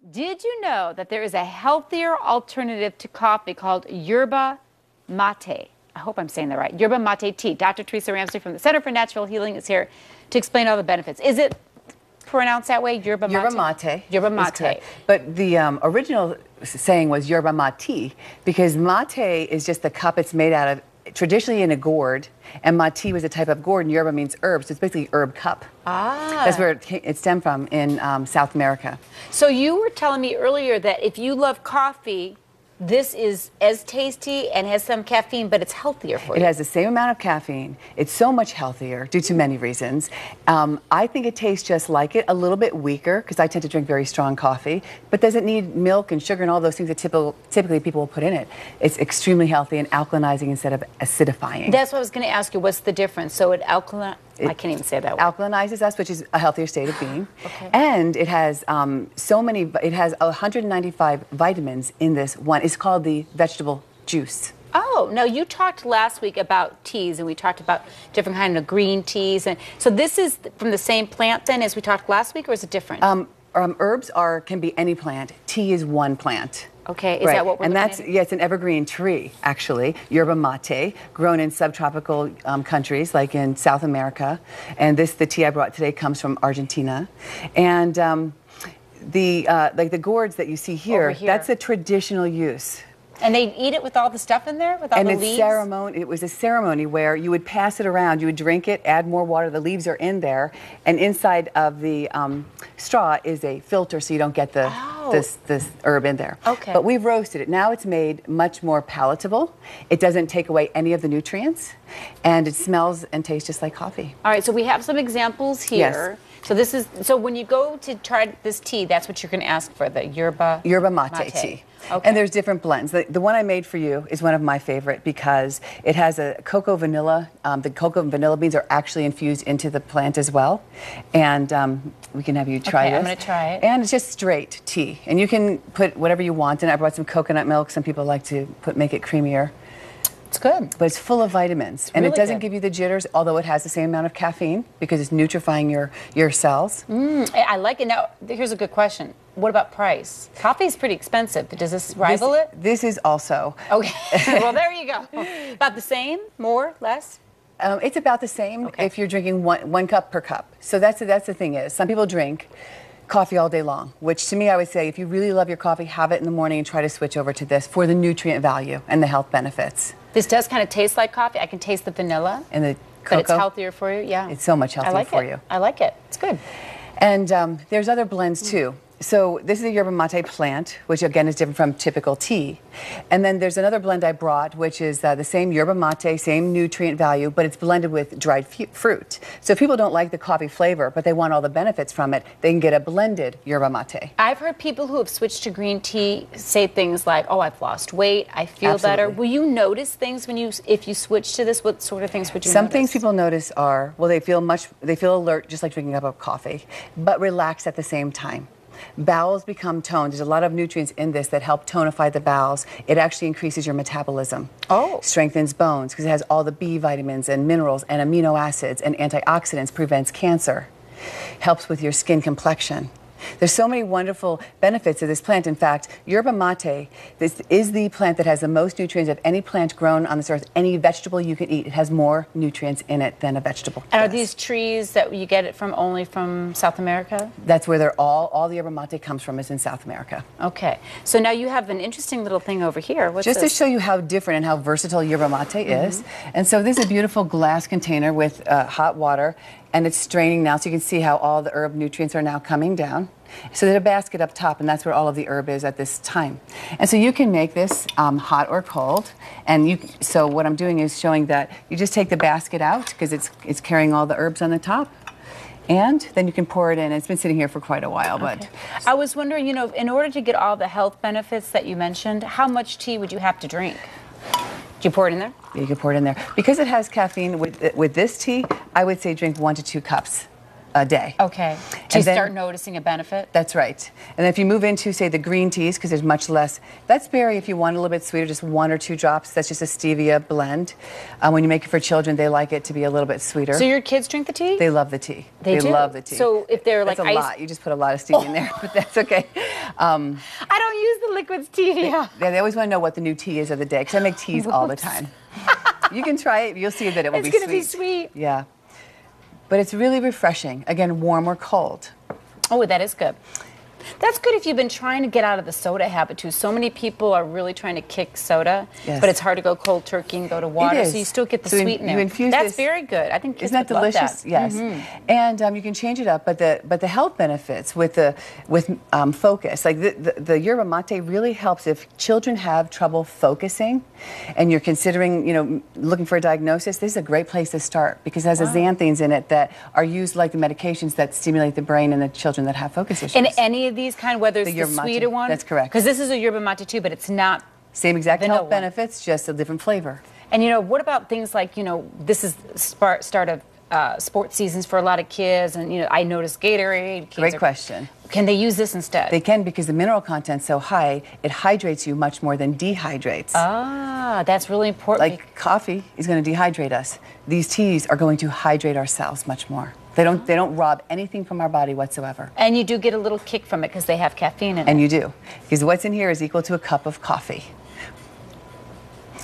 Did you know that there is a healthier alternative to coffee called yerba mate? I hope I'm saying that right. Yerba mate tea. Dr. Theresa Ramsey from the Center for Natural Healing is here to explain all the benefits. Is it pronounced that way? Yerba mate? Yerba mate. Yerba mate. But the original saying was yerba mate because mate is just the cup it's made out of, traditionally in a gourd, and mate was a type of gourd, and yerba means herb, so it's basically herb cup. Ah. That's where it stemmed from in South America. So you were telling me earlier that if you love coffee, this is as tasty and has some caffeine, but it's healthier for you. It has the same amount of caffeine. It's so much healthier due to many reasons. I think it tastes just like it, a little bit weaker, because I tend to drink very strong coffee, but doesn't need milk and sugar and all those things that typically people will put in it. It's extremely healthy and alkalinizing instead of acidifying. That's what I was going to ask you. What's the difference? So it I can't even say that word. Alkalinizes us, which is a healthier state of being. Okay. And it has it has 195 vitamins in this one. It's called the vegetable juice. Oh, now you talked last week about teas, and we talked about different kind of green teas. And so this is from the same plant then as we talked last week, or is it different? Herbs can be any plant. Tea is one plant. Okay, is that what we're looking at? Yeah, it's an evergreen tree, actually, yerba mate, grown in subtropical countries like in South America. And the tea I brought today comes from Argentina. And like the gourds that you see here, that's a traditional use. And they eat it with all the stuff in there, with all the leaves? It was a ceremony where you would pass it around, you would drink it, add more water, the leaves are in there, and inside of the straw is a filter so you don't get this herb in there. Okay. But we've roasted it. Now it's made much more palatable. It doesn't take away any of the nutrients, and it smells and tastes just like coffee. All right, so we have some examples here. Yes. So when you go to try this tea, that's what you're going to ask for, the yerba mate tea. Okay. And there's different blends. The one I made for you is one of my favorite because it has a cocoa vanilla. The cocoa and vanilla beans are actually infused into the plant as well. And we can have you try this. I'm going to try it. And it's just straight tea. And you can put whatever you want in it. I brought some coconut milk. Some people like to make it creamier. It's good. But it's full of vitamins. And really it doesn't good. give you the jitters, although it has the same amount of caffeine because it's nutrifying your cells. I like it. Now, here's a good question. What about price? Coffee is pretty expensive. Does this rival it? This is also. Okay. Well, there you go. About the same? More? Less? It's about the same if you're drinking one cup per cup. So that's the thing is, some people drink coffee all day long, which to me I would say if you really love your coffee, have it in the morning and try to switch over to this for the nutrient value and the health benefits. This does kind of taste like coffee. I can taste the vanilla. And the cocoa. But it's healthier for you, yeah. It's so much healthier for you. I like it. It's good. And there's other blends too. So this is a yerba mate plant, which again is different from typical tea. And then there's another blend I brought, which is the same yerba mate, same nutrient value, but it's blended with dried fruit. So if people don't like the coffee flavor, but they want all the benefits from it, they can get a blended yerba mate. I've heard people who have switched to green tea say things like, oh, I've lost weight, I feel better. Will you notice things if you switch to this? What sort of things would you notice? Some things people notice are, well, they feel alert, just like drinking a cup of coffee, but relaxed at the same time. Bowels become toned. There's a lot of nutrients in this that help tonify the bowels. It actually increases your metabolism. Oh. Strengthens bones because it has all the B vitamins and minerals and amino acids and antioxidants, prevents cancer. Helps with your skin complexion. There's so many wonderful benefits of this plant. In fact, yerba mate, this is the plant that has the most nutrients of any plant grown on this earth. Any vegetable you can eat, it has more nutrients in it than a vegetable. And are these trees that you get it from only from South America? That's where they're all the yerba mate comes from, is in South America. Okay. So now you have an interesting little thing over here. What's Just this? to show you how different and how versatile yerba mate is. And so this is a beautiful glass container with hot water, and it's straining now, so you can see how all the herb nutrients are now coming down. So there's a basket up top, and that's where all of the herb is at this time. And so you can make this hot or cold. And so what I'm doing is showing that you just take the basket out because it's carrying all the herbs on the top. And then you can pour it in. It's been sitting here for quite a while, but I was wondering, you know, in order to get all the health benefits that you mentioned, how much tea would you have to drink? Do you pour it in there? You can pour it in there. Because it has caffeine with this tea, I would say drink 1 to 2 cups. a day. Okay. Do you then- start noticing a benefit? That's right. And then if you move into, say, the green teas, because there's much less, that's berry if you want a little bit sweeter, just 1 or 2 drops. That's just a stevia blend. When you make it for children, they like it to be a little bit sweeter. So your kids drink the tea? They love the tea. They do? love the tea. So if they're like that's a lot. You just put a lot of stevia in there, but that's okay. I don't use the liquid stevia. They always want to know what the new tea is of the day, because I make teas all the time. You can try it. You'll see that it will be sweet. It's going to be sweet. Yeah. But it's really refreshing. Again, warm or cold. Oh, that is good. That's good if you've been trying to get out of the soda habit too. So many people are really trying to kick soda, Yes. but it's hard to go cold turkey and go to water, It is. so you still get the So sweet in you there. infuse That's this- very good. I think kids Isn't that would love delicious? that. Yes. And you can change it up, but the health benefits with focus, like the yerba mate really helps if children have trouble focusing, and you're considering looking for a diagnosis. This is a great place to start because it has xanthines in it that are used like the medications that stimulate the brain in the children that have focus issues. And any of these kind, whether it's the yerba mate, sweeter one, that's correct. Because this is a yerba mate too, but it's not. Same exact vanilla health one. benefits, just a different flavor. And what about things like this is start of sports seasons for a lot of kids, and I noticed Gatorade. Great question. Can they use this instead? They can, because the mineral content's so high, it hydrates you much more than dehydrates. Ah, that's really important. Like coffee is going to dehydrate us. These teas are going to hydrate our cells much more. They don't rob anything from our body whatsoever. And you do get a little kick from it because they have caffeine in it. And you do, because what's in here is equal to a cup of coffee.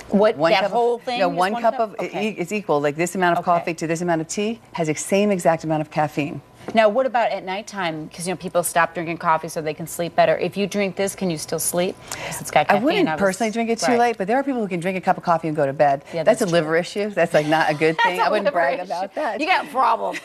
What, One that cup whole of, thing? No, is one cup of Okay. it's equal. Like this amount of Okay. coffee to this amount of tea has the same exact amount of caffeine. Now, what about at nighttime? Because people stop drinking coffee so they can sleep better. If you drink this, can you still sleep? Because it's got I caffeine. wouldn't personally drink it too Right. late, but there are people who can drink a cup of coffee and go to bed. Yeah, that's a that's liver issue. That's like not a good thing. I wouldn't brag about that. You got a problem.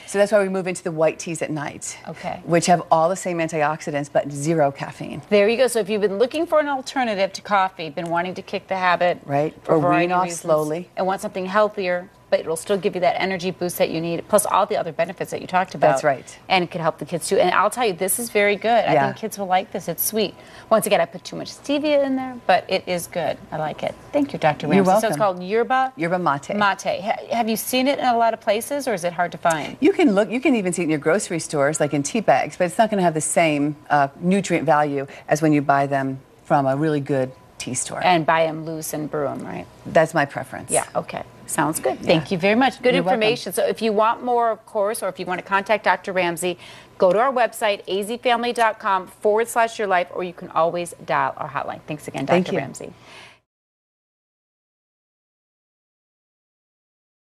So that's why we move into the white teas at night. Okay. Which have all the same antioxidants but 0 caffeine. There you go. So if you've been looking for an alternative to coffee, been wanting to kick the habit, Right. for a Or variety wean of off reasons, slowly. and want something healthier, but it'll still give you that energy boost that you need, plus all the other benefits that you talked about. That's right. And it could help the kids too. And I'll tell you, this is very good. I Yeah. think kids will like this. It's sweet. Once again, I put too much stevia in there, but it is good. I like it. Thank you, Dr. Ramsey. You're So it's welcome. called Yerba Mate. Mate. Have you seen it in a lot of places, or is it hard to find? You can look. You can even see it in your grocery stores, like in tea bags, but it's not going to have the same nutrient value as when you buy them from a really good tea store. And buy them loose and brew them, right? That's my preference. Yeah, okay. Sounds good. Thank you very much. Good You're welcome. information. So if you want more, of course, or if you want to contact Dr. Ramsey, go to our website, azfamily.com/yourlife, or you can always dial our hotline. Thanks again, Thank Dr. you. Ramsey.